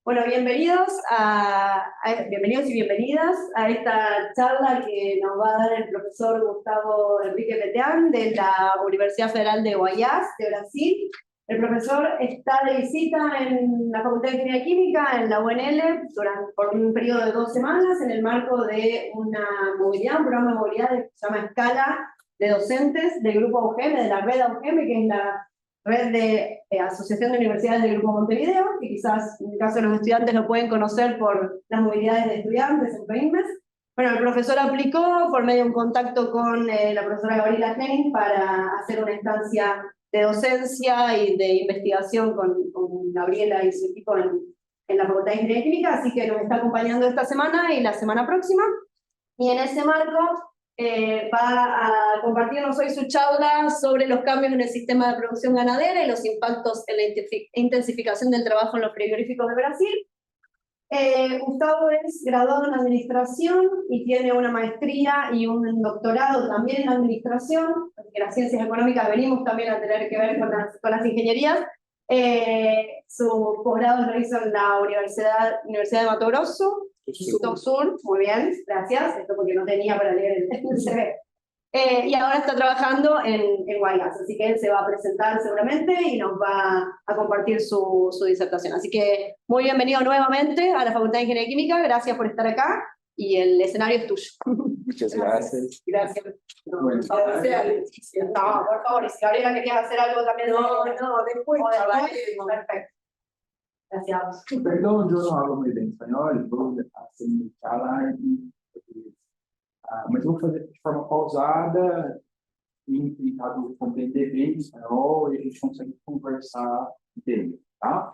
Bueno, bienvenidos y bienvenidas a esta charla que nos va a dar el profesor Gustavo Enrique Petean de la Universidad Federal de Guayas, de Brasil. El profesor está de visita en la Facultad de Ingeniería Química, en la UNL, por un periodo de 2 semanas, en el marco de un programa de movilidad que se llama Escala de docentes del Grupo AUGEME, de la red AUGEME, que es la red de Asociación de Universidades del Grupo Montevideo, que quizás en el caso de los estudiantes lo pueden conocer por las movilidades de estudiantes en PEIMES. Bueno, el profesor aplicó por medio de un contacto con la profesora Gabriela Henning para hacer una estancia de docencia y de investigación con Gabriela y su equipo en la Facultad de Ingeniería Química, así que nos está acompañando esta semana y la semana próxima. Y en ese marco va a compartirnos hoy su charla sobre los cambios en el sistema de producción ganadera y los impactos en la intensificación del trabajo en los frigoríficos de Brasil. Gustavo es graduado en Administración y tiene una maestría y un doctorado también en Administración, porque las ciencias económicas venimos también a tener que ver con las ingenierías. Su posgrado lo hizo en la Universidad de Mato Grosso, Sur, muy bien, gracias, esto porque no tenía para leer el CV. Y ahora está trabajando en Guayas, así que él se va a presentar seguramente y nos va a compartir su disertación. Así que muy bienvenido nuevamente a la Facultad de Ingeniería Química, gracias por estar acá y el escenario es tuyo. Muchas gracias. Gracias. No, Bueno, por favor, y si Gabriela querías hacer algo también. No, después. Perfecto. Gracias. Perdón, yo no hablo muy bien espanhol, vou falar em português. Mas eu vou fazer de forma pausada e tentado compreender bem o espanhol e a gente consegue conversar bem, tá?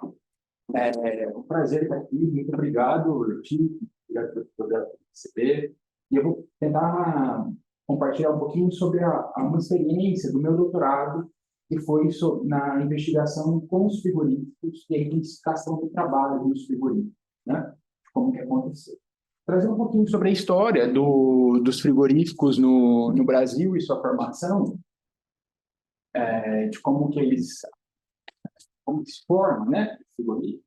É um prazer estar aqui, muito obrigado, Tito, obrigado por receber. E eu vou tentar compartilhar um pouquinho sobre uma experiência do meu doutorado, que foi na investigação com os frigoríficos e a identificação do trabalho dos frigoríficos, né? Como que aconteceu. Trazer um pouquinho sobre a história dos frigoríficos no Brasil e sua formação, de como se formam, né, frigoríficos.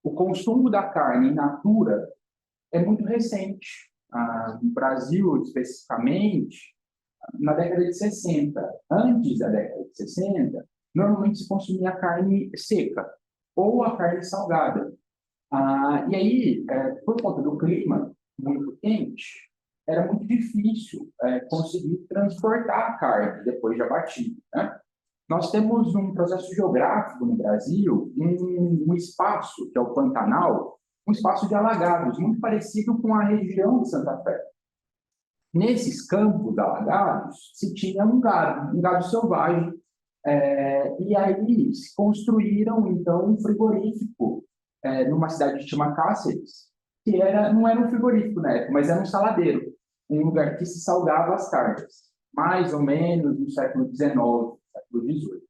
O consumo da carne in natura é muito recente. No Brasil, especificamente, na década de 60. Antes da década de 60, normalmente se consumia carne seca ou a carne salgada. E aí, por conta do clima muito quente, era muito difícil conseguir transportar a carne depois de abatida, né? Nós temos um processo geográfico no Brasil, um espaço, que é o Pantanal, um espaço de alagados, muito parecido com a região de Santa Fé. Nesses campos alagados, se tinha um gado selvagem, e aí se construíram, então, um frigorífico numa cidade que chama Cáceres, que não era um frigorífico na época, mas era um saladeiro, um lugar que se salgava as carnes, mais ou menos no século XIX, século XVIII.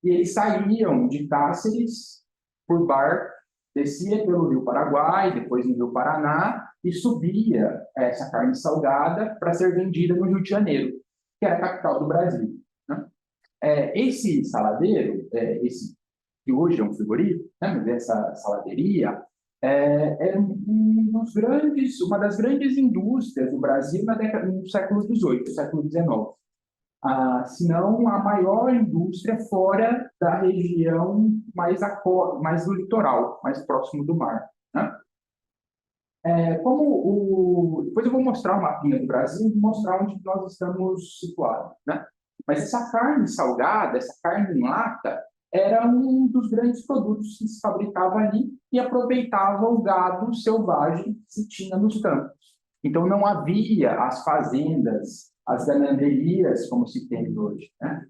E eles saíam de Cáceres por barco, descia pelo Rio Paraguai, depois no Rio Paraná, e subia essa carne salgada para ser vendida no Rio de Janeiro, que era a capital do Brasil, né? Esse saladeiro, que hoje é um frigorífico, né, mas essa saladeria, é uma das grandes indústrias do Brasil no século XVIII, século XIX. Se não a maior indústria fora da região mais do litoral, mais próximo do mar, né? Depois eu vou mostrar um mapinha do Brasil e mostrar onde nós estamos situados, né? Mas essa carne salgada, essa carne em lata, era um dos grandes produtos que se fabricava ali e aproveitava o gado selvagem que se tinha nos campos. Então não havia as fazendas, as gananderias, como se tem hoje, né?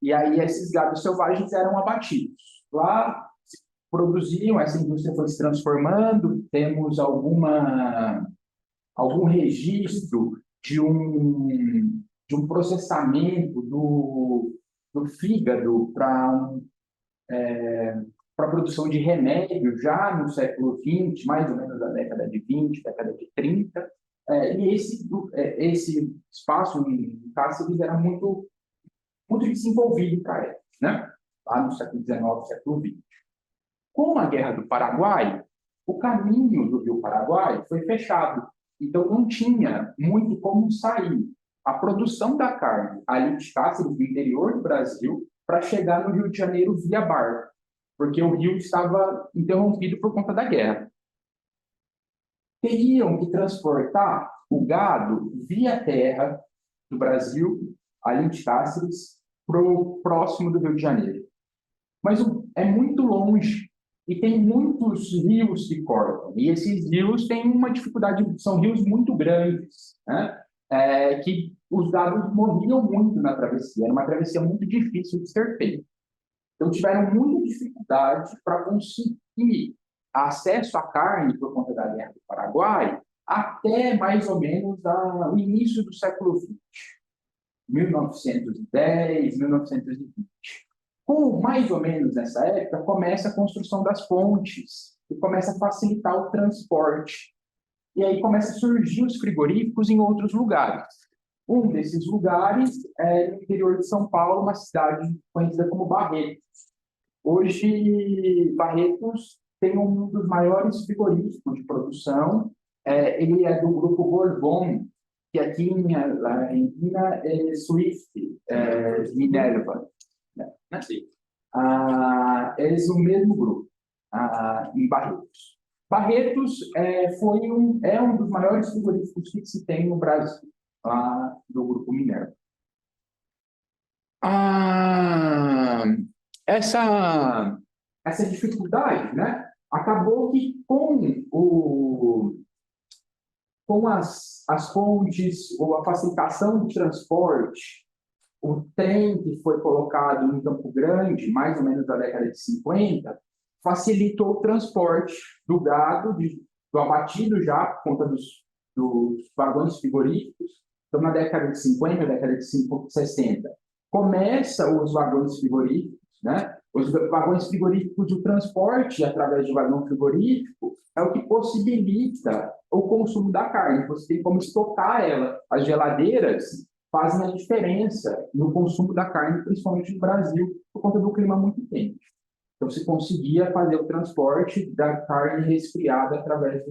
E aí esses gados selvagens eram abatidos. Lá se produziam, essa indústria foi se transformando, temos algum registro de um processamento do fígado para a produção de remédio já no século XX, mais ou menos da década de 20, década de 30. E esse espaço em Cáceres era muito, muito desenvolvido para eles, né? Lá no século XIX, século XX. Com a Guerra do Paraguai, o caminho do Rio Paraguai foi fechado, então não tinha muito como sair a produção da carne ali de Cáceres, do interior do Brasil, para chegar no Rio de Janeiro via barco, porque o rio estava interrompido por conta da guerra. Teriam que transportar o gado via terra do Brasil, ali de Cáceres, para o próximo do Rio de Janeiro. Mas é muito longe e tem muitos rios que cortam. E esses rios têm uma dificuldade, são rios muito grandes, né? Que os gados morriam muito na travessia. Era uma travessia muito difícil de ser feita. Então, tiveram muita dificuldade para conseguir acesso à carne por conta da Guerra do Paraguai até mais ou menos o início do século XX, 1910, 1920. Com mais ou menos nessa época, começa a construção das pontes e começa a facilitar o transporte. E aí começa a surgir os frigoríficos em outros lugares. Um desses lugares é no interior de São Paulo, uma cidade conhecida como Barretos. Hoje, Barretos tem um dos maiores frigoríficos de produção. Ele é do grupo Bourbon, que aqui na Argentina é Swift, Minerva. Eles o mesmo grupo, em Barretos. Barretos é um dos maiores frigoríficos que se tem no Brasil, lá do grupo Minerva. Essa dificuldade, né, acabou que com as pontes, ou a facilitação do transporte, o trem que foi colocado em Campo Grande, mais ou menos na década de 50, facilitou o transporte do gado, do abatido já, por conta dos vagões frigoríficos. Então, na década de 50, década de 60, começa os vagões frigoríficos, né? Os vagões frigoríficos, o transporte através de vagão frigorífico é o que possibilita o consumo da carne. Você tem como estocar ela. As geladeiras fazem a diferença no consumo da carne, principalmente no Brasil, por conta do clima muito quente. Então, você conseguia fazer o transporte da carne resfriada através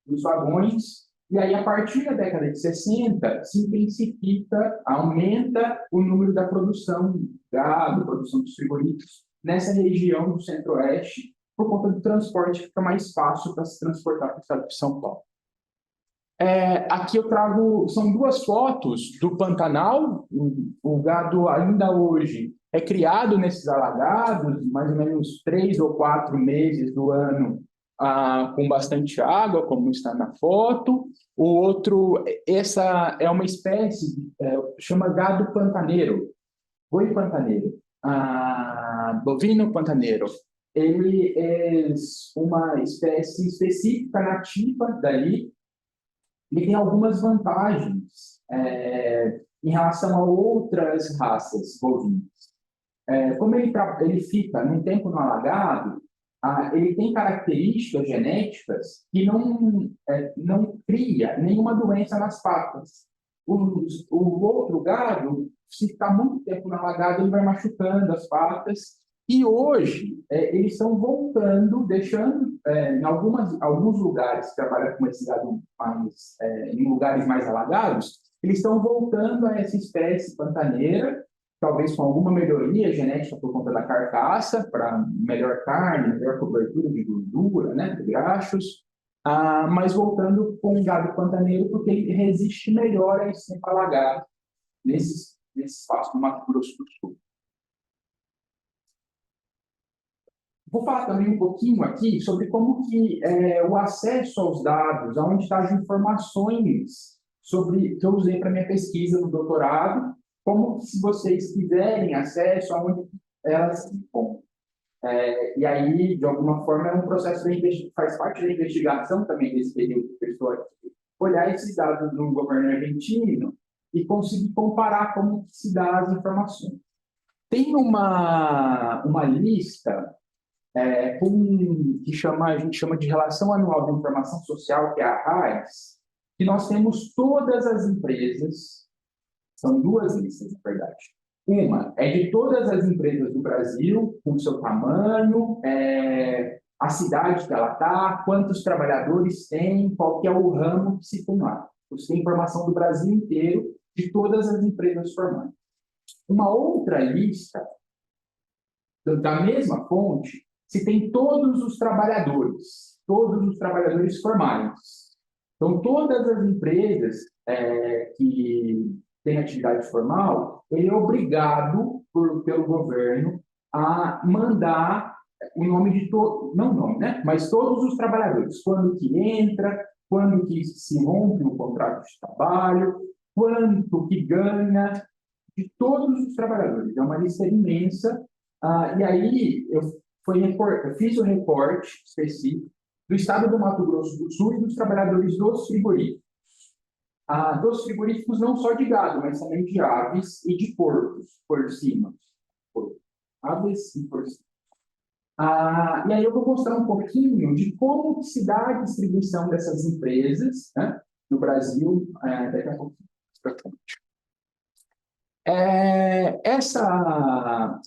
dos vagões. E aí, a partir da década de 60, se intensifica, aumenta o número da produção de gado, produção dos frigoríficos, nessa região do Centro-Oeste, por conta do transporte, fica mais fácil para se transportar para o estado de São Paulo. Aqui eu trago, são duas fotos do Pantanal. O gado ainda hoje é criado nesses alagados, mais ou menos 3 ou 4 meses do ano, com bastante água, como está na foto. O outro, essa é uma espécie, chama gado pantaneiro, boi pantaneiro, bovino pantaneiro. Ele é uma espécie específica, nativa dali. Ele tem algumas vantagens em relação a outras raças bovinas. Como ele fica num tempo no alagado, ele tem características genéticas que não cria nenhuma doença nas patas. O outro gado, se ficar muito tempo no alagado, ele vai machucando as patas. E hoje, eles estão voltando, deixando, em alguns lugares que trabalham com esse gado em lugares mais alagados, eles estão voltando a essa espécie pantaneira, talvez com alguma melhoria genética por conta da carcaça, para melhor carne, melhor cobertura de gordura, né, de grachos, mas voltando com o gado pantaneiro, porque ele resiste melhor a esse tempo alagado, nesse espaço do Mato Grosso do Sul. Vou falar também um pouquinho aqui sobre como que o acesso aos dados, aonde estão as informações que eu usei para minha pesquisa no doutorado, como que, se vocês quiserem acesso, aonde elas se encontram. E aí, de alguma forma, é um processo que faz parte da investigação também desse período de pessoas, olhar esses dados do governo argentino e conseguir comparar como que se dá as informações. Tem uma lista que a gente chama de Relação Anual de Informação Social, que é a RAIS, que nós temos todas as empresas, são duas listas, na verdade, Uma é de todas as empresas do Brasil, com seu tamanho, a cidade que ela está, quantos trabalhadores tem, qual que é o ramo que se tem lá. Você tem informação do Brasil inteiro, de todas as empresas formais. Uma outra lista, da mesma fonte, se tem todos os trabalhadores formais. Então, todas as empresas que têm atividade formal, ele é obrigado pelo governo a mandar o nome de todos, não o nome, né? Mas todos os trabalhadores, quando que entra, quando que se rompe o contrato de trabalho, quanto que ganha, de todos os trabalhadores. É uma lista imensa. E aí eu fiz o recorte específico do estado do Mato Grosso do Sul e dos trabalhadores dos frigoríficos. Dos frigoríficos não só de gado, mas também de aves e de porcinos. Aves e porcinos. E aí eu vou mostrar um pouquinho de como se dá a distribuição dessas empresas, né, no Brasil, daqui a pouco.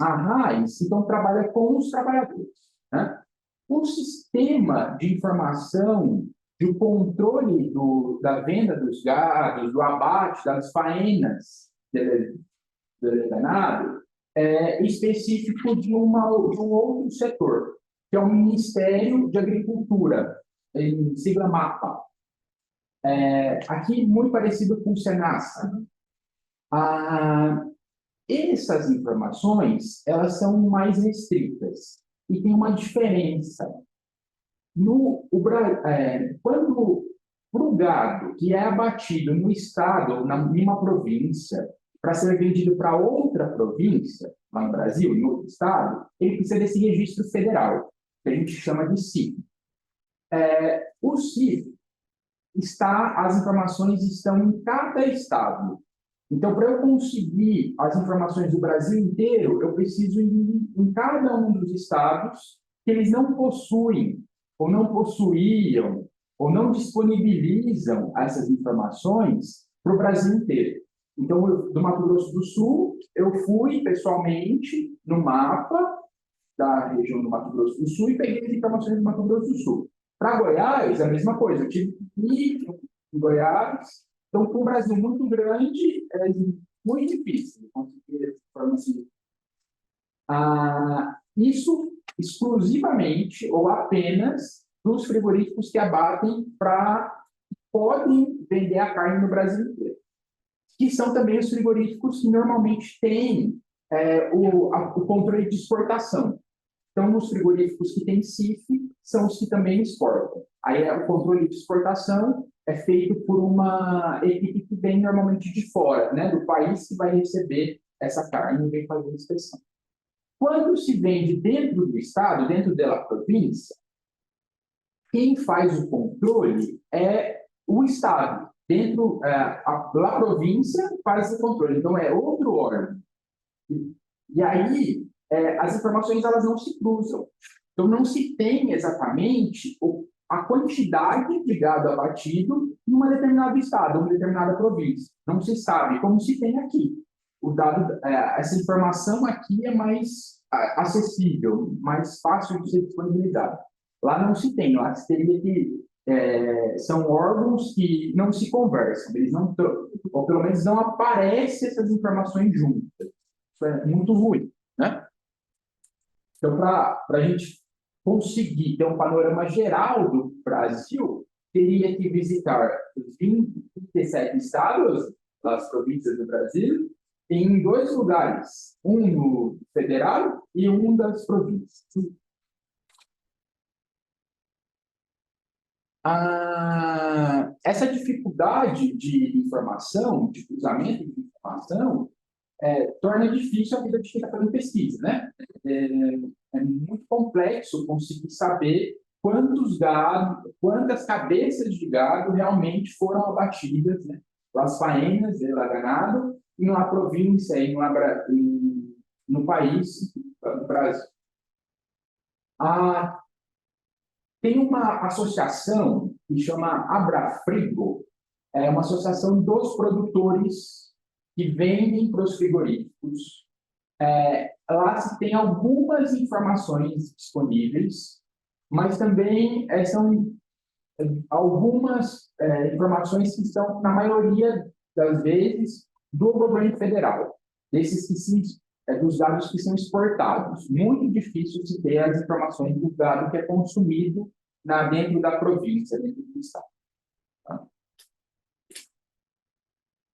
A RAIS, então, trabalha com os trabalhadores, né? O sistema de informação do controle da venda dos gados, do abate, das faenas do ganado, é específico de um outro setor, que é o Ministério de Agricultura, em sigla MAPA. Aqui, muito parecido com o SENASA. Essas informações, elas são mais restritas e tem uma diferença. Quando o gado que é abatido no estado ou em uma província para ser vendido para outra província, lá no Brasil, em outro estado, ele precisa desse registro federal, que a gente chama de CIF. O CIF as informações estão em cada estado. Então, para eu conseguir as informações do Brasil inteiro, eu preciso ir em cada um dos estados que eles não possuem, ou não possuíam, ou não disponibilizam essas informações para o Brasil inteiro. Então, do Mato Grosso do Sul, eu fui pessoalmente no mapa da região do Mato Grosso do Sul e peguei as informações do Mato Grosso do Sul. Para Goiás, a mesma coisa. Eu tive que ir em Goiás. Então, com um Brasil muito grande, é muito difícil conseguir essa informação. Isso exclusivamente ou apenas dos frigoríficos que abatem podem vender a carne no Brasil inteiro. Que são também os frigoríficos que normalmente têm o controle de exportação. Então, os frigoríficos que têm CIF são os que também exportam. Aí, o controle de exportação é feito por uma equipe que vem normalmente de fora, né, do país que vai receber essa carne e vem fazer a inspeção. Quando se vende dentro do estado, dentro da província, quem faz o controle é o estado. Dentro da província faz o controle. Então, é outro órgão. E aí, as informações elas não se cruzam. Então, não se tem exatamente a quantidade de gado abatido em um determinado estado, uma determinada província. Não se sabe, como se tem aqui. Essa informação aqui é mais acessível, mais fácil de ser disponibilizada. Lá não se tem, lá se teria que... são órgãos que não se conversam, eles não, ou pelo menos não aparecem essas informações juntas. Isso é muito ruim, né? Então, para a gente conseguir ter um panorama geral do Brasil, teria que visitar os 27 estados, as províncias do Brasil, em 2 lugares, um no federal e um das províncias. Essa dificuldade de informação, de cruzamento de informação, torna difícil a vida de quem está fazendo pesquisa, né? É muito complexo conseguir saber quantas cabeças de gado realmente foram abatidas, né, pelas faenas de ganado, em uma província, no país, no Brasil. Tem uma associação que chama Abrafrigo, é uma associação dos produtores que vendem para os frigoríficos Lá se tem algumas informações disponíveis, mas também são algumas informações que estão, na maioria das vezes, do governo federal, dos dados que são exportados. Muito difícil se ter as informações do dado que é consumido dentro da província, dentro do estado.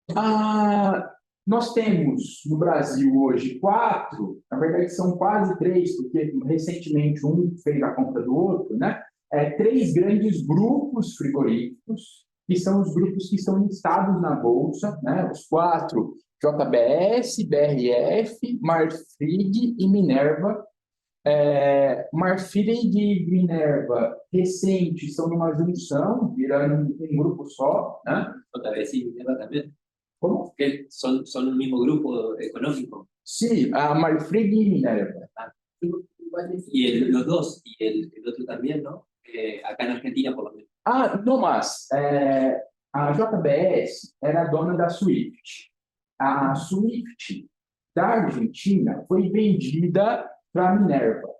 Tá? Nós temos no Brasil hoje 4, na verdade são quase 3, porque recentemente um fez a compra do outro, né? 3 grandes grupos frigoríficos, que são os grupos que estão listados na Bolsa, né? Os 4, JBS, BRF, Marfrig e Minerva. Marfrig e Minerva, recente, estão numa junção, virando um grupo só, né? JBS y Minerva también, Como? que son un mismo grupo económico. Sim, a Marfrig e Minerva. Y los dos, y el otro también, ¿no? Acá en Argentina, por lo menos. No, mas a JBS era dona da Swift. A Swift da Argentina foi vendida para a Minerva.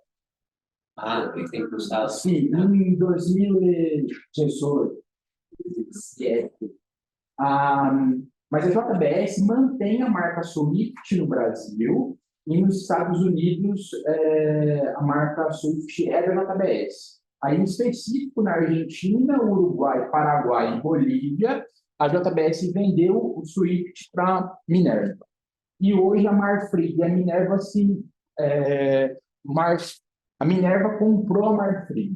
Que tem cruzado. Sim, em 2018, 2017. Mas a JBS mantém a marca Swift no Brasil e nos Estados Unidos a marca Swift é da JBS. Aí, em específico, na Argentina, Uruguai, Paraguai e Bolívia, a JBS vendeu o Swift para a Minerva. E hoje a Marfrig e a Minerva a Minerva comprou a Marfrig.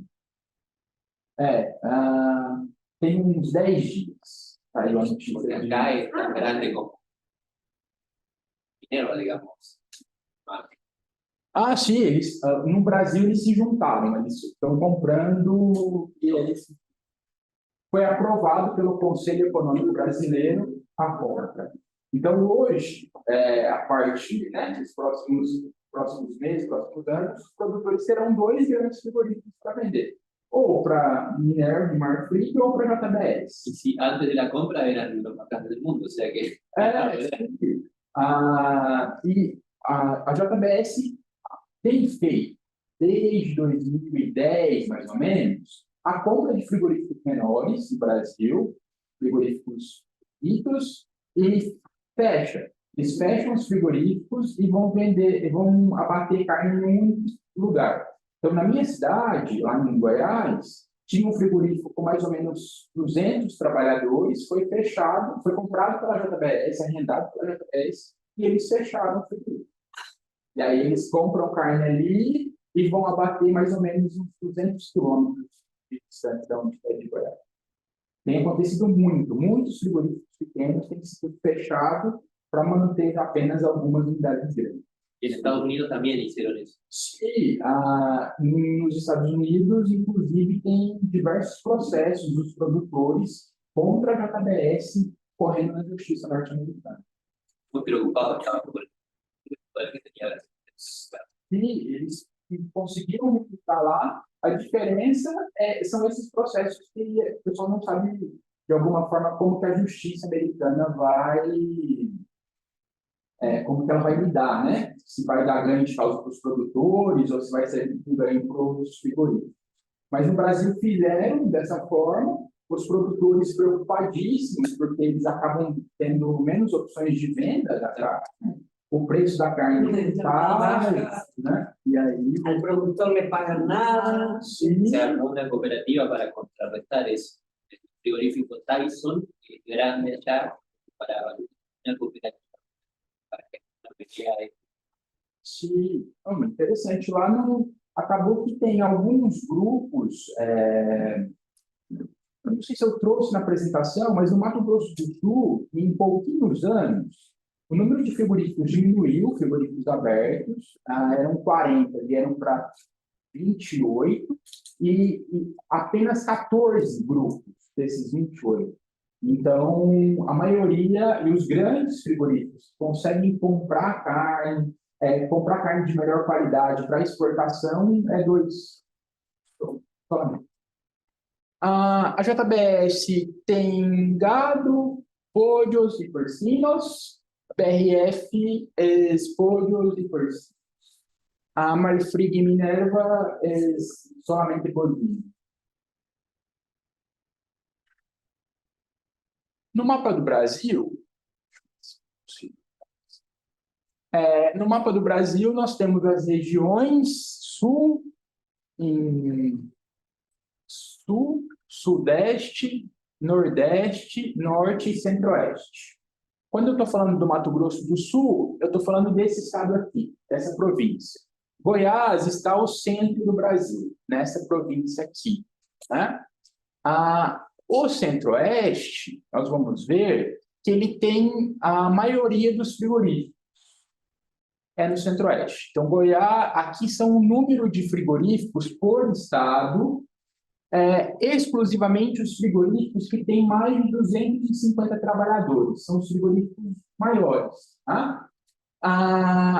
Tem uns 10 dias. Saiu a notícia. Porque acá es tan grande como Minerva, digamos. Sim, no Brasil eles se juntaram, eles estão comprando e foi aprovado pelo Conselho Econômico Brasileiro a compra. Então, hoje, a partir dos próximos meses, próximos anos, os produtores terão 2 grandes frigoríficos para vender, ou para Minerva e Marfrig ou para JBS. Y si antes de la compra eran los más grandes del mundo, o sea que... A JBS tem feito, desde 2010, mais ou menos, a compra de frigoríficos menores no Brasil, frigoríficos pequenos, e eles fecham os frigoríficos e vão abater carne em um único lugar. Então, na minha cidade, lá em Goiás, tinha um frigorífico com mais ou menos 200 trabalhadores, foi fechado, foi comprado pela JBS, arrendado pela JBS, e eles fecharam o frigorífico. E aí eles compram carne ali e vão abater mais ou menos uns 200 quilômetros de distância da onde é de Goiás. Tem acontecido muitos frigoríficos pequenos têm sido fechados para manter apenas algumas unidades grandes. Y en Estados Unidos también hicieron eso. Sim, nos Estados Unidos, inclusive, tem diversos processos dos produtores contra a JBS correndo na justiça norte-americana. Muy preocupado estaba por el que tenía. E eles conseguiram replicar lá. A diferença são esses processos que o pessoal não sabe, de alguma forma, como que a justiça americana como que ela vai lidar, né? Se vai dar ganho de causa para os produtores ou se vai ser um ganho para os frigoríficos. Mas no Brasil fizeram dessa forma, os produtores preocupadíssimos, porque eles acabam tendo menos opções de venda da carne, o preço da carne está, né? E aí... Al productor le pagan nada. Sim. Se armó una cooperativa para contrarrestar eso. El frigorífico Tyson, que es grande allá, para una cooperativa para que no me quede. Sim, interessante. Lá acabou que tem alguns grupos, eu não sei se eu trouxe na apresentação, mas no Mato Grosso do Sul, em pouquinhos anos, o número de frigoríficos diminuiu, frigoríficos abertos, eram 40, vieram para 28, e apenas 14 grupos desses 28. Então, a maioria, e os grandes frigoríficos, conseguem comprar carne de melhor qualidade para exportação, 2. A JBS tem gado, pollos e porcinos, BRF é pollos e porcinos. A Marfrig Minerva é solamente bovino. No mapa do Brasil, nós temos as regiões sul, sudeste, nordeste, norte e centro-oeste. Quando eu estou falando do Mato Grosso do Sul, eu estou falando desse estado aqui, dessa província. Goiás está ao centro do Brasil, nessa província aqui, né? O centro-oeste, nós vamos ver que ele tem a maioria dos frigoríficos. É no centro-oeste. Então, Goiás, aqui são o número de frigoríficos por estado, exclusivamente os frigoríficos que têm mais de 250 trabalhadores, são os frigoríficos maiores. Tá?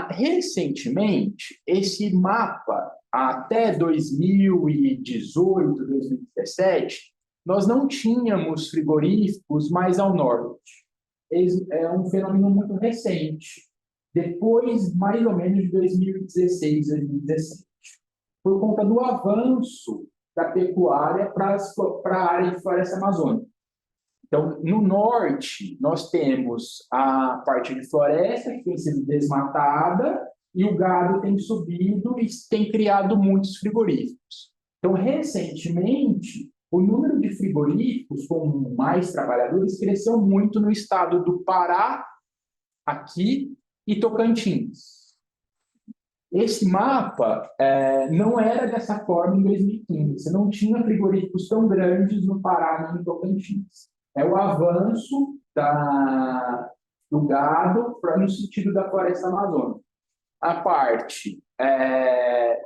Recentemente, esse mapa, até 2018, 2017, nós não tínhamos frigoríficos mais ao norte. É um fenômeno muito recente, depois, mais ou menos, de 2016, 2017, por conta do avanço da pecuária para a área de floresta amazônica. Então, no norte, nós temos a parte de floresta que tem sido desmatada e o gado tem subido e tem criado muitos frigoríficos. Então, recentemente, o número de frigoríficos com mais trabalhadores cresceu muito no estado do Pará, aqui, e Tocantins. Esse mapa não era dessa forma em 2015. Você não tinha frigoríficos tão grandes no Pará nem no Tocantins. É o avanço do gado no sentido da floresta amazônica. A parte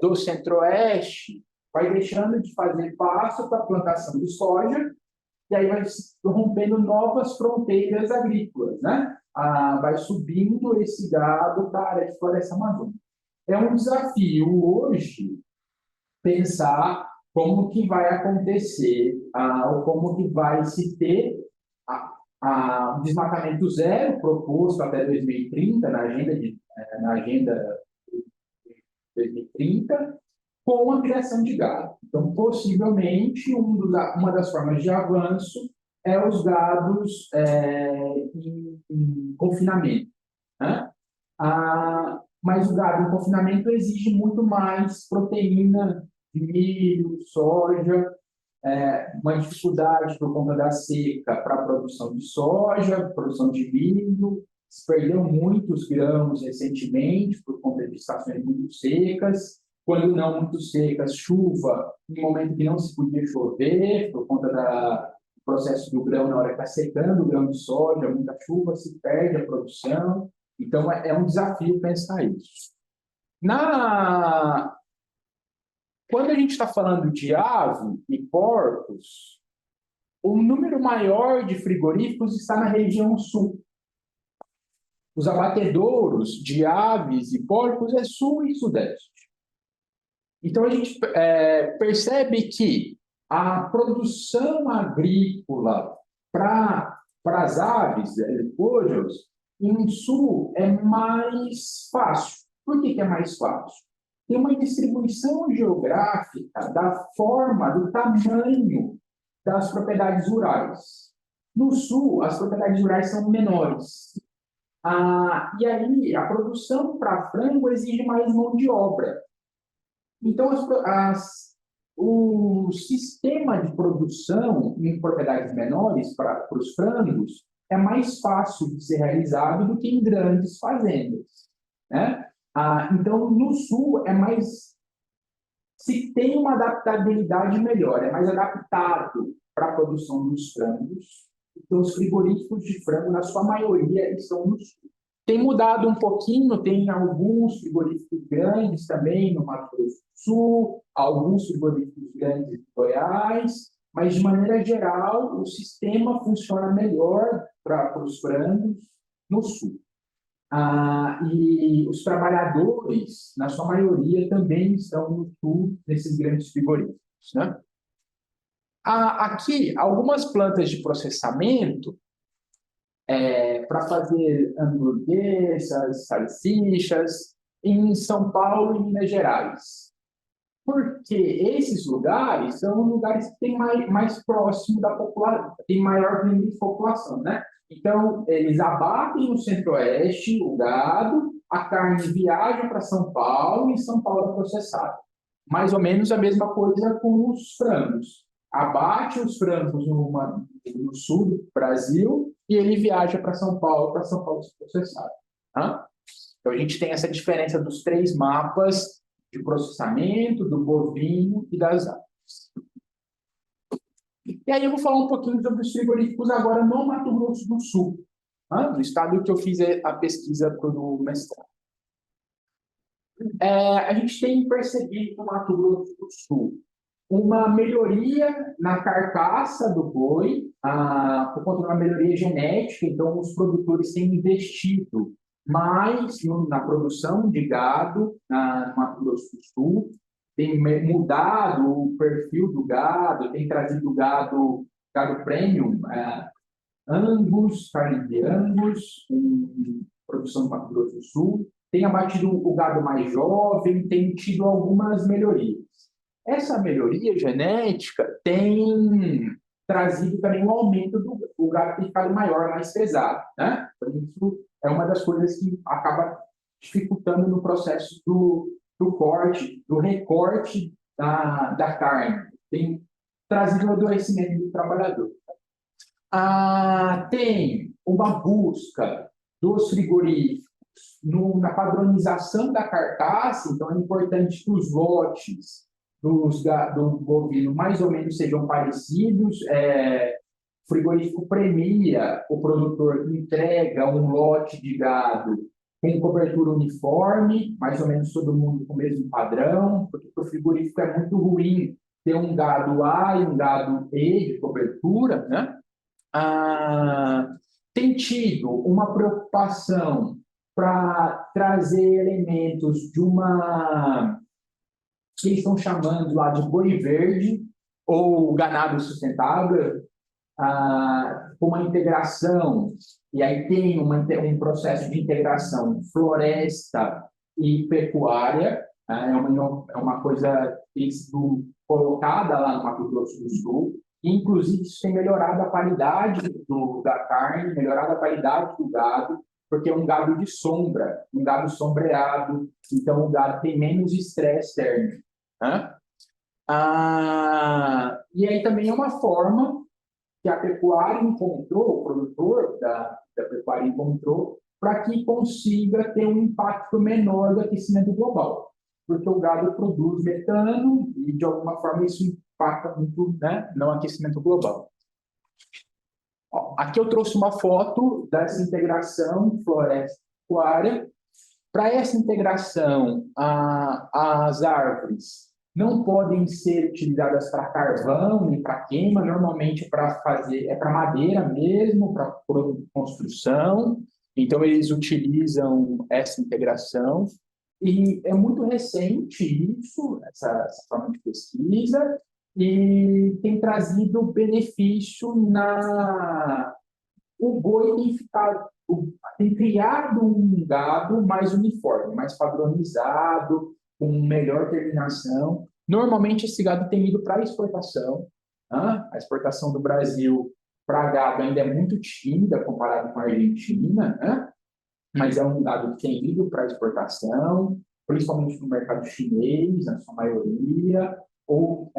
do centro-oeste vai deixando de fazer passo para a plantação de soja e aí vai rompendo novas fronteiras agrícolas, né? Vai subindo esse gado para a área de floresta amazônica. É um desafio hoje pensar como que vai acontecer, ou como que vai se ter o desmatamento zero proposto até 2030, na agenda 2030, com a criação de gado. Então, possivelmente, uma das formas de avanço é os gados em confinamento. Né? Mas o gado em confinamento exige muito mais proteína de milho, soja, uma dificuldade por conta da seca para a produção de soja, produção de milho. Se perdeu muitos grãos recentemente por conta de estações muito secas. Quando não muito secas, chuva, em um momento que não se podia chover, por conta do processo do grão, na hora que está secando o grão de soja, muita chuva, se perde a produção. Então, é um desafio pensar isso. Quando a gente está falando de ave e porcos, o número maior de frigoríficos está na região sul. Os abatedouros de aves e porcos é sul e sudeste. Então, a gente percebe que a produção agrícola para as aves, pollos, em sul é mais fácil. Por que é mais fácil? Tem uma distribuição geográfica da forma, do tamanho das propriedades rurais. No sul, as propriedades rurais são menores. E aí, a produção para frango exige mais mão de obra. Então, o sistema de produção em propriedades menores para os frangos é mais fácil de ser realizado do que em grandes fazendas. Né? Então, no sul, se tem uma adaptabilidade melhor, é mais adaptado para a produção dos frangos. Então, os frigoríficos de frango, na sua maioria, estão no sul. Tem mudado um pouquinho, tem alguns frigoríficos grandes também no Mato Grosso do Sul, alguns frigoríficos grandes em Goiás, mas, de maneira geral, o sistema funciona melhor para os frangos no sul. E os trabalhadores, na sua maioria, também estão no sul desses grandes frigoríficos. Né? Aqui, algumas plantas de processamento para fazer hamburguesas, salsichas, em São Paulo e Minas Gerais. Porque esses lugares são lugares que têm mais próximo da população, tem maior nível de população, né? Então, eles abatem no Centro-Oeste o gado, a carne viaja para São Paulo e São Paulo é processada. Mais ou menos a mesma coisa com os frangos. Abate os frangos no sul do Brasil e ele viaja para São Paulo ser processado. Tá? Então, a gente tem essa diferença dos 3 mapas de processamento, do bovino e das aves. E aí eu vou falar um pouquinho sobre os frigoríficos agora no Mato Grosso do Sul, tá? No estado que eu fiz a pesquisa para o mestrado. A gente tem percebido no Mato Grosso do Sul uma melhoria na carcaça do boi, por conta de uma melhoria genética. Então, os produtores têm investido mais na produção de gado no Mato Grosso do Sul, tem mudado o perfil do gado, tem trazido gado premium, Angus, carne de Angus, em produção do Mato Grosso do Sul, tem abatido o gado mais jovem, tem tido algumas melhorias. Essa melhoria genética tem trazido também um aumento do gado tem ficado maior, mais pesado, né? Então, isso é uma das coisas que acaba dificultando no processo do corte, do recorte da carne. Tem trazido o adoecimento do trabalhador. Tem uma busca dos frigoríficos na padronização da carcaça. Então, é importante que os lotes do bovino mais ou menos sejam parecidos. O frigorífico premia o produtor que entrega um lote de gado com cobertura uniforme, mais ou menos todo mundo com o mesmo padrão, porque para o frigorífico é muito ruim ter um gado A e um gado E de cobertura, né? Tem tido uma preocupação para trazer elementos de que eles estão chamando lá de boi verde ou ganado sustentável, com uma integração, e aí tem um processo de integração floresta e pecuária. É uma coisa que tem sido colocada lá no Mato Grosso do Sul, e, inclusive, isso tem melhorado a qualidade da carne, melhorado a qualidade do gado, porque é um gado de sombra, um gado sombreado, então o gado tem menos estresse térmico. Né? E aí também é uma forma que a pecuária encontrou, o produtor da pecuária encontrou, para que consiga ter um impacto menor do aquecimento global. Porque o gado produz metano e, de alguma forma, isso impacta muito, né, no aquecimento global. Aqui eu trouxe uma foto dessa integração floresta-pecuária. Para essa integração, as árvores não podem ser utilizadas para carvão nem para queima, normalmente para madeira mesmo, para construção. Então, eles utilizam essa integração. E é muito recente essa forma de pesquisa, e tem trazido benefício o boi tem criado um gado mais uniforme, mais padronizado, com melhor terminação. Normalmente, esse gado tem ido para exportação. A exportação do Brasil para gado ainda é muito tímida comparado com a Argentina, né? Mas é um gado que tem ido para exportação, principalmente no mercado chinês, na sua maioria, ou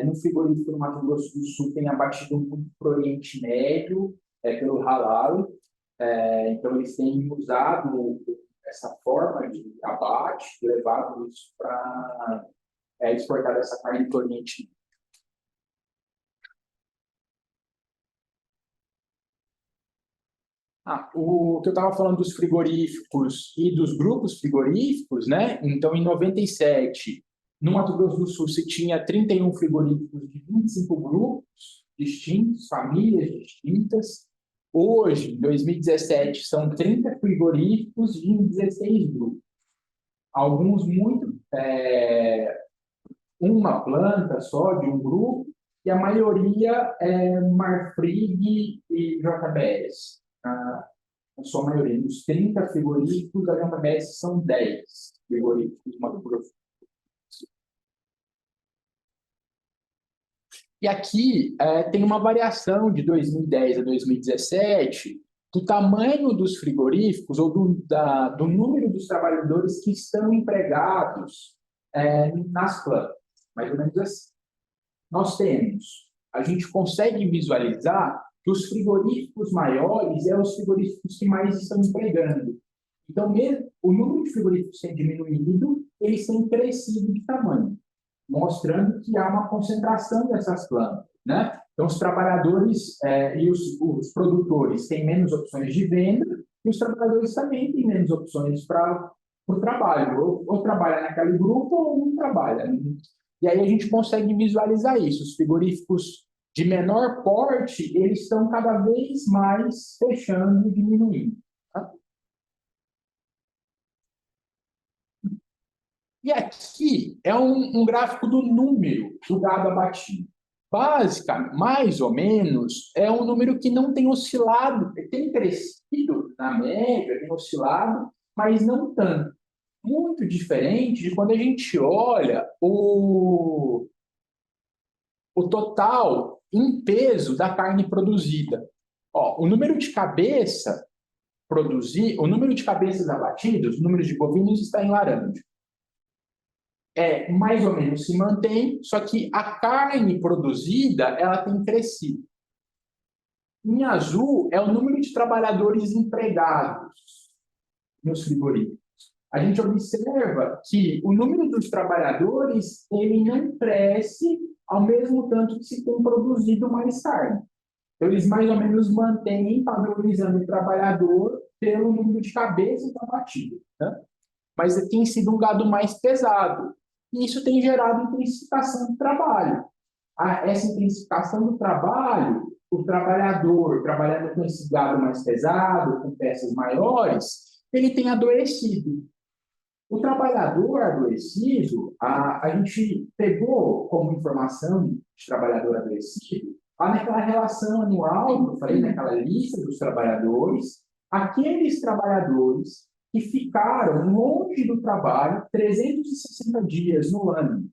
no frigorífico do Mato Grosso do Sul tem abatido muito para o Oriente Médio, pelo halal. Então, eles têm usado essa forma de abate, levado isso para exportar essa carne para o Oriente Médio. O que eu estava falando dos frigoríficos e dos grupos frigoríficos, né? Então, em 97, no Mato Grosso do Sul, se tinha 31 frigoríficos de 25 grupos distintos, famílias distintas. Hoje, em 2017, são 30 frigoríficos de 16 grupos. Alguns uma planta só de um grupo, e a maioria é Marfrig e JBS. na sua maioria, dos 30 frigoríficos, a JBS são 10 frigoríficos Mato Grosso. E aqui tem uma variação de 2010 a 2017 do tamanho dos frigoríficos ou do número dos trabalhadores que estão empregados nas plantas. Mais ou menos assim. A gente consegue visualizar que os frigoríficos maiores são os frigoríficos que mais estão empregando. Então, mesmo o número de frigoríficos tem diminuído, eles têm crescido de tamanho, mostrando que há uma concentração dessas plantas, né? Então, os trabalhadores e os produtores têm menos opções de venda e os trabalhadores também têm menos opções para o trabalho. Ou trabalha naquele grupo ou não trabalha. E aí a gente consegue visualizar isso. Os frigoríficos de menor porte, eles estão cada vez mais fechando e diminuindo. Tá? E aqui é um gráfico do número do gado abatido. Basicamente, mais ou menos, é um número que não tem oscilado, tem crescido na média, tem oscilado, mas não tanto. Muito diferente de quando a gente olha o total em peso da carne produzida. Ó, o número de cabeças abatidas, o número de bovinos está em laranja. Mais ou menos se mantém, só que a carne produzida ela tem crescido. Em azul é o número de trabalhadores empregados nos frigoríficos. A gente observa que o número dos trabalhadores ele não cresce ao mesmo tanto que se tem produzido mais carne. Então, eles mais ou menos mantêm padronizando o trabalhador pelo número de cabeças abatidas. Né? Mas tem sido um gado mais pesado. E isso tem gerado intensificação do trabalho. Essa intensificação do trabalho, o trabalhador trabalhando com esse gado mais pesado, com peças maiores, ele tem adoecido. O trabalhador adoecido, a gente pegou como informação de trabalhador adoecido, lá naquela relação anual, que eu falei, naquela lista dos trabalhadores, aqueles trabalhadores que ficaram longe do trabalho 360 dias no ano.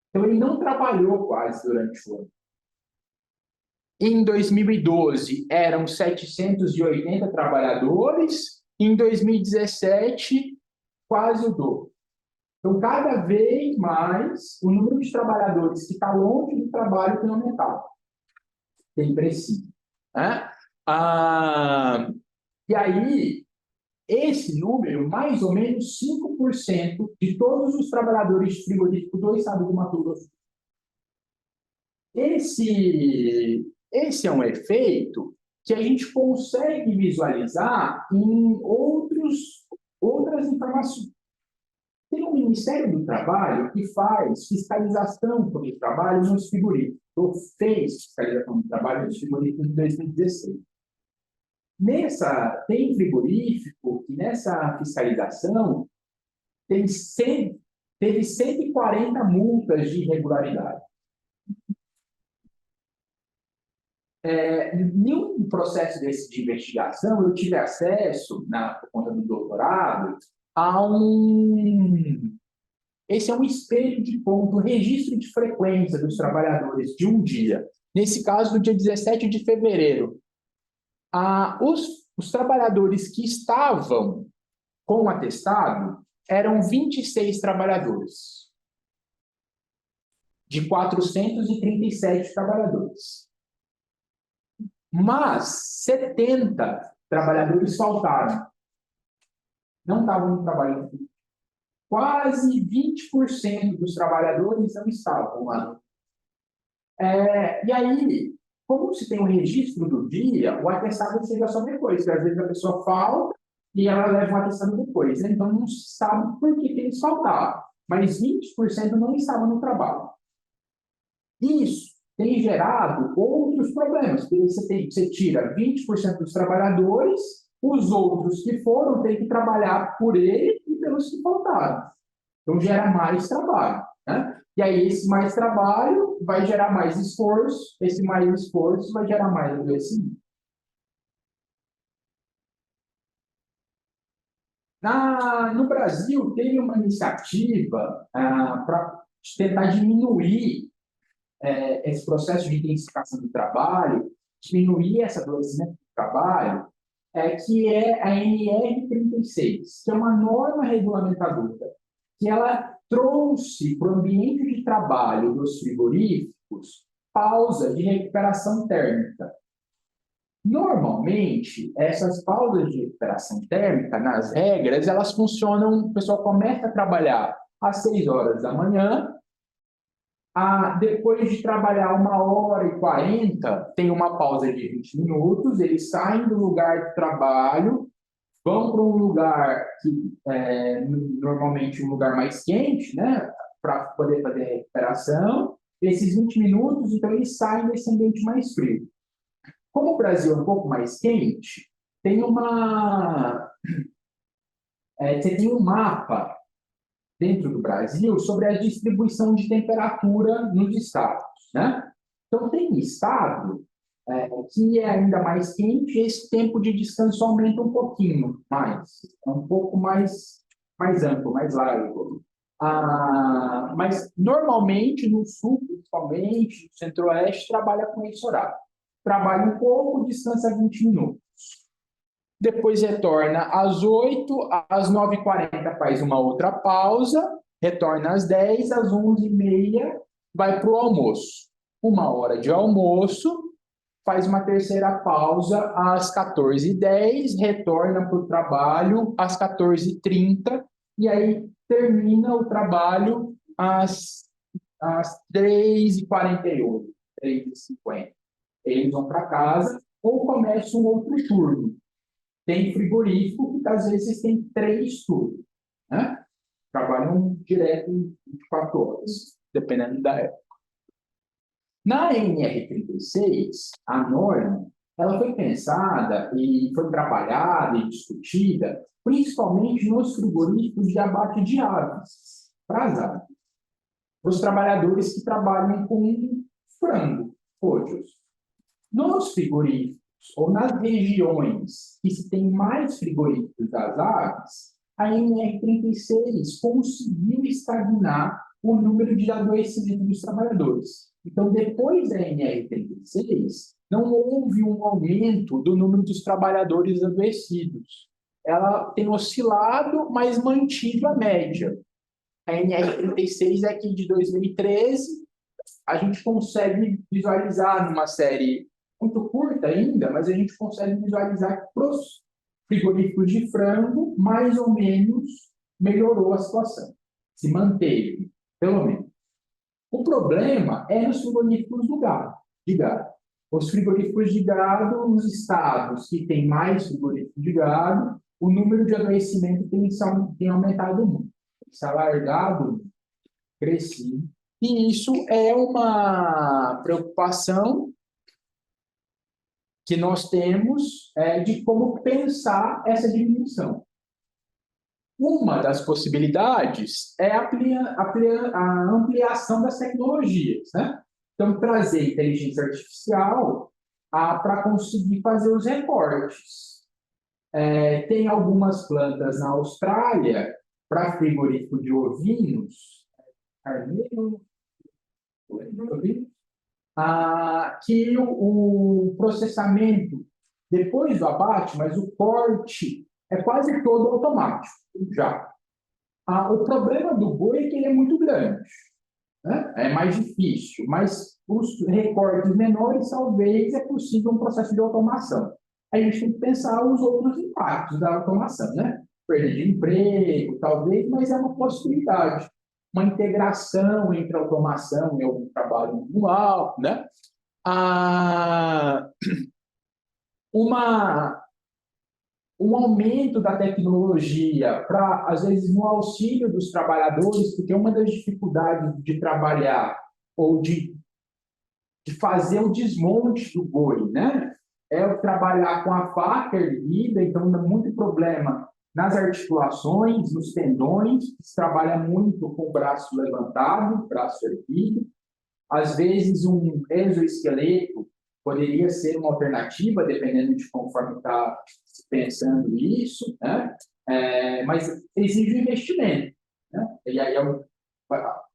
Então, ele não trabalhou quase durante o ano. Em 2012, eram 780 trabalhadores, em 2017, quase o dobro. Então, cada vez mais, o número de trabalhadores que está longe do trabalho tem aumentado, tem crescido. Né? E aí, esse número, mais ou menos 5% de todos os trabalhadores de frigorífico do estado do Mato Grosso. Esse é um efeito que a gente consegue visualizar em outras informações. Tem o Ministério do Trabalho que faz fiscalização sobre o trabalho nos frigoríficos, ou fez fiscalização do trabalho nos frigoríficos em 2016. Tem frigorífico que nessa fiscalização teve 140 multas de irregularidade. Em um processo desse de investigação, eu tive acesso, por conta do doutorado, esse é um espelho de ponto, um registro de frequência dos trabalhadores de um dia. Nesse caso, no dia 17 de fevereiro. Os trabalhadores que estavam com o atestado eram 26 trabalhadores, de 437 trabalhadores. Mas 70 trabalhadores faltaram. Não estavam no trabalho. Quase 20% dos trabalhadores não estavam lá. E aí, como se tem um registro do dia, o atestado chega só depois, porque às vezes a pessoa falta e ela leva o atestado depois. Né? Então, não se sabe por que eles faltavam. Mas 20% não estavam no trabalho. Isso tem gerado outros problemas, porque você tira 20% dos trabalhadores, os outros que foram têm que trabalhar por ele e pelos que faltaram. Então, gera mais trabalho. Né? E aí, esse mais trabalho vai gerar mais esforço, esse mais esforço vai gerar mais adoecimento. No Brasil, teve uma iniciativa para tentar diminuir esse processo de intensificação do trabalho, diminuir esse adoecimento do trabalho, que é a NR36, que é uma norma regulamentadora, que ela trouxe para o ambiente de trabalho dos frigoríficos pausa de recuperação térmica. Normalmente, essas pausas de recuperação térmica, nas regras, elas funcionam, o pessoal começa a trabalhar às 6 horas da manhã, depois de trabalhar 1h40, tem uma pausa de 20 minutos, eles saem do lugar de trabalho, vão para um lugar que normalmente um lugar mais quente, né, para poder fazer a recuperação. Esses 20 minutos, então, eles saem desse ambiente mais frio. Como o Brasil é um pouco mais quente, tem você tem um mapa dentro do Brasil sobre a distribuição de temperatura nos estados, né? Então, tem estado que é ainda mais quente, esse tempo de descanso aumenta um pouquinho mais, é um pouco mais amplo, mais largo. Mas, normalmente, no sul, principalmente, no centro-oeste, trabalha com esse horário. Trabalha um pouco, descansa 20 minutos. Depois retorna às 8, às 9h40 faz uma outra pausa, retorna às 10, às 11h30 vai para o almoço. 1 hora de almoço, faz uma terceira pausa às 14h10, retorna para o trabalho às 14h30 e aí termina o trabalho às 3h48, 3h50. Eles vão para casa ou começam um outro turno. Tem frigorífico que, às vezes, tem 3 turnos, né? Trabalham direto em 24 horas, dependendo da época. Na NR36, a norma, ela foi pensada e foi trabalhada e discutida, principalmente nos frigoríficos de abate de aves, para as aves. Os trabalhadores que trabalham com frango, pojos. Nos frigoríficos, ou nas regiões que se tem mais frigoríficos das aves, a NR36 conseguiu estagnar o número de adoecimento dos trabalhadores. Então, depois da NR36, não houve um aumento do número dos trabalhadores adoecidos. Ela tem oscilado, mas mantido a média. A NR36 é aqui de 2013, a gente consegue visualizar numa série muito curta ainda, mas a gente consegue visualizar que para os frigoríficos de frango, mais ou menos, melhorou a situação. Se manteve, pelo menos. O problema é nos frigoríficos de gado. Os frigoríficos de gado, nos estados que têm mais frigoríficos de gado, o número de adoecimento tem aumentado muito. Tem se alargado, crescido. E isso é uma preocupação que nós temos de como pensar essa diminuição. Uma das possibilidades é a ampliação das tecnologias, né? Então, trazer inteligência artificial para conseguir fazer os recortes. Tem algumas plantas na Austrália para frigorífico de ovinos, que o processamento, depois do abate, mas o corte é quase todo automático, já. O problema do boi é que ele é muito grande, né? É mais difícil, mas os recortes menores, talvez, é possível um processo de automação. Aí a gente tem que pensar os outros impactos da automação, né? Perda de emprego, talvez, mas é uma possibilidade. Uma integração entre a automação e o trabalho manual, né? Um aumento da tecnologia para, às vezes, no auxílio dos trabalhadores, porque uma das dificuldades de trabalhar ou de fazer o desmonte do boi, né? É o trabalhar com a faca erguida, então dá muito problema nas articulações, nos tendões, se trabalha muito com o braço levantado, braço erguido. Às vezes, um exoesqueleto poderia ser uma alternativa, dependendo de conforme está se pensando isso, né? mas exige investimento, né? E aí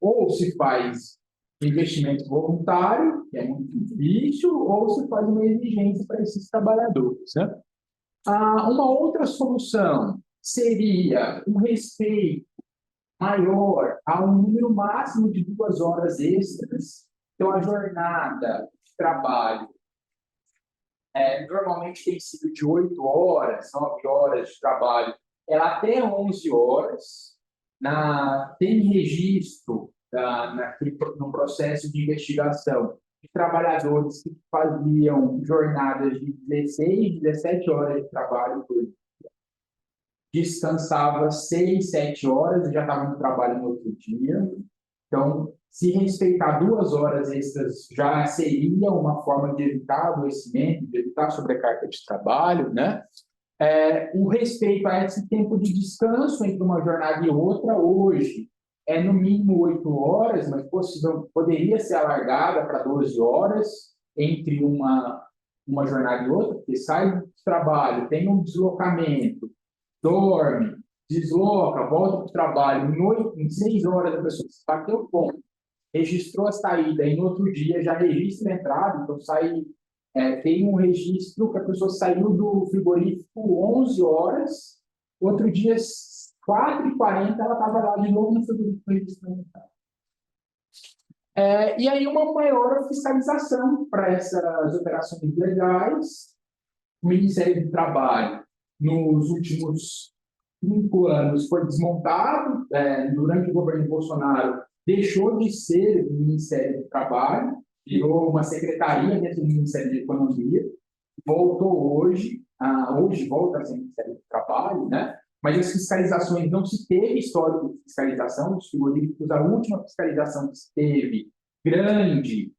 ou se faz investimento voluntário, que é muito difícil, ou se faz uma exigência para esses trabalhadores, né? Uma outra solução seria um respeito maior a um número máximo de 2 horas extras. Então, a jornada de trabalho normalmente tem sido de 8 horas, 9 horas de trabalho, ela até 11 horas. Tem registro no processo de investigação de trabalhadores que faziam jornadas de 16, 17 horas de trabalho por dia, descansava 6, 7 horas e já estava no trabalho no outro dia. Então, se respeitar 2 horas extras já seria uma forma de evitar adoecimento, de evitar sobrecarga de trabalho, né? O respeito a esse tempo de descanso entre uma jornada e outra, hoje, é no mínimo 8 horas, mas poderia ser alargada para 12 horas entre uma jornada e outra, porque sai do trabalho, tem um deslocamento, dorme, desloca, volta para o trabalho, em 6 horas a pessoa bateu o ponto, registrou a saída e no outro dia já registra a entrada, então tem um registro que a pessoa saiu do frigorífico 11 horas, outro dia, 4h40, ela estava lá de novo no frigorífico registrando a entrada. E aí uma maior fiscalização para essas operações ilegais. O Ministério do Trabalho, nos últimos 5 anos, foi desmontado. Durante o governo Bolsonaro, deixou de ser o Ministério do Trabalho, virou uma secretaria dentro do Ministério da Economia, voltou hoje volta a ser o Ministério do Trabalho, né? Mas as fiscalizações, não se teve histórico de fiscalização dos frigoríficos. A última fiscalização que se teve, grande,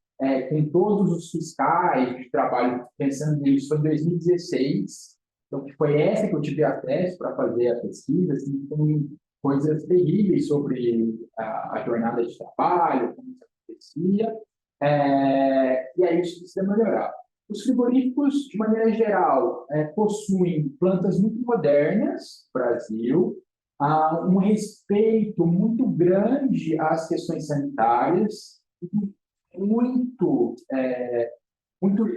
com todos os fiscais de trabalho, pensando nisso, foi em 2016. Então, foi essa que eu tive acesso para fazer a pesquisa, assim, com coisas terríveis sobre a jornada de trabalho, como isso acontecia, e aí isso precisa melhorar. Os frigoríficos, de maneira geral, possuem plantas muito modernas no Brasil, há um respeito muito grande às questões sanitárias, muito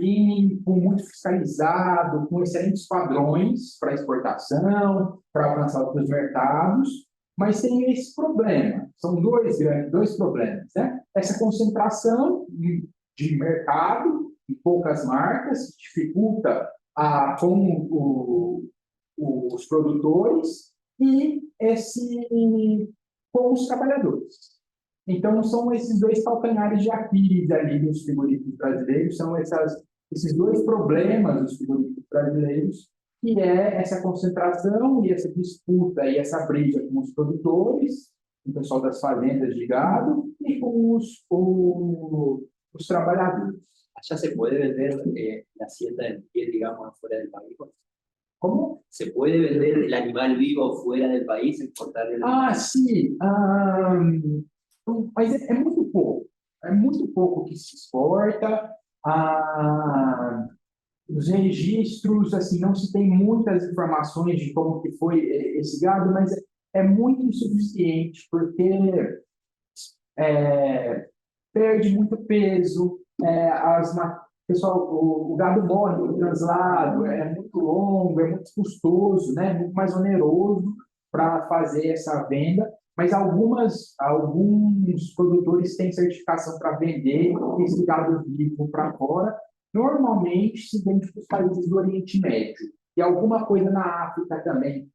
limpo, muito fiscalizado, com excelentes padrões para exportação, para alcançar outros mercados, mas tem esse problema. São dois problemas, né? Essa concentração de mercado em poucas marcas, dificulta com os produtores e com os trabalhadores. Então, são esses dois calcanhares de Aquiles ali dos frigoríficos brasileiros, são esses dois problemas dos frigoríficos brasileiros, que é essa concentração e essa disputa e essa briga com os produtores, com o pessoal das fazendas de gado e com os trabalhadores. ¿Allá se puede vender la hacienda en pie, digamos, afuera del país? ¿Cómo? ¿Se puede vender el animal vivo fuera del país, exportar el animal? Sim. Mas é muito pouco. É muito pouco que se exporta. Os registros, assim, não se tem muitas informações de como que foi esse gado, mas é muito insuficiente, porque perde muito peso, o gado morre no translado, é muito longo, é muito custoso, né? Muito mais oneroso para fazer essa venda, mas alguns produtores têm certificação para vender esse gado vivo para fora. Normalmente se vende para os países do Oriente Médio, e alguma coisa na África também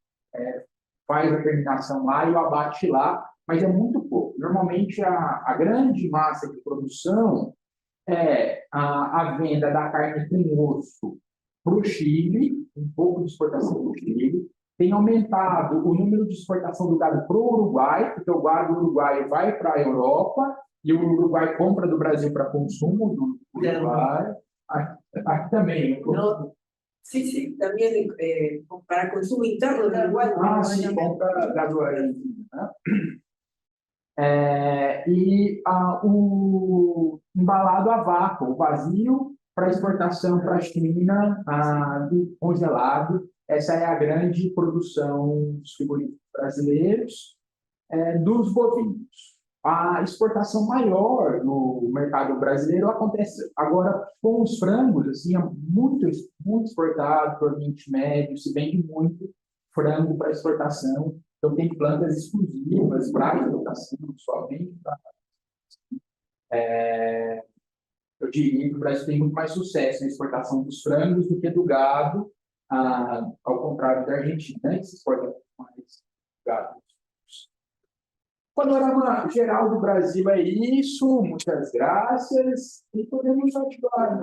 faz a terminação lá e o abate lá, mas é muito pouco. Normalmente a grande massa de produção é a venda da carne com osso para o Chile, um pouco de exportação para o Chile. Tem aumentado o número de exportação do gado para o Uruguai, porque o gado uruguaio vai para a Europa e o Uruguai compra do Brasil para consumo do Uruguai. Aqui também. No, sí, también para consumo interno del Uruguay. Sim, compra gado argentino, né? O embalado a vácuo, o vazio, para exportação para a China, congelado. essa é a grande produção dos frigoríficos brasileiros, dos bovinos. A exportação maior no mercado brasileiro acontece agora com os frangos, assim, é muito exportado para o Oriente Médio, se vende muito frango para exportação, então tem plantas exclusivas para exportação, somente para. Eu diria que o Brasil tem muito mais sucesso na exportação dos frangos do que do gado, ao contrário da Argentina, que se exporta mais gado. O panorama geral do Brasil é isso, muitas graças, e podemos ativar.